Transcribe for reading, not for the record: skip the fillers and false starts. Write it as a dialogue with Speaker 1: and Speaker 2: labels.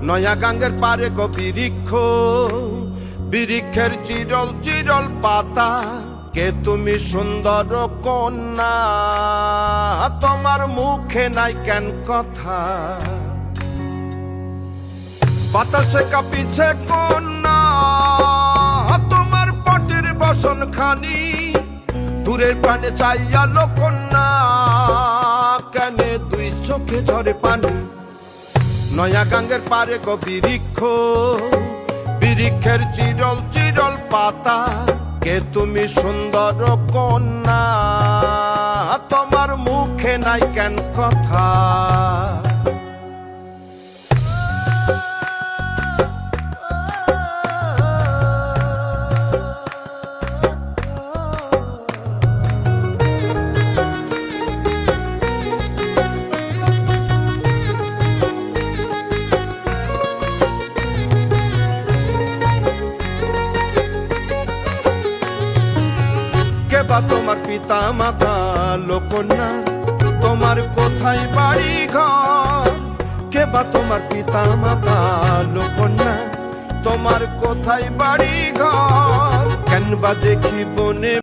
Speaker 1: নয়া গাঙ্গের পারে গো বৃক্ষ, বৃক্ষের চিরল চিরল পাতা। কে তুমি সুন্দর কন্যা, তোমার মুখে নাই কেন কথা? বাতাসে কাঁপিছে কন্যা, তোমার পটের বসন খানি। দূরের প্রাণে চাইয়ালো কন্যা, কেনে দুই চোখে ঝরে পানি। নয়া গাঙ্গের পারে গো বৃক্ষ, বৃক্ষের চিরল চিরল পাতা। কে তুমি সুন্দর কন্যা, তোমার মুখে নাই কেন কথা? বা তোমার পিতা মাতা লোকন্যা, তোমার কোথায় বাড়ি ঘর? কে বা তোমার পিতা মাতা লোকন্যা, তোমার কোথায় বাড়ি ঘর? কেন বা দেখি বনে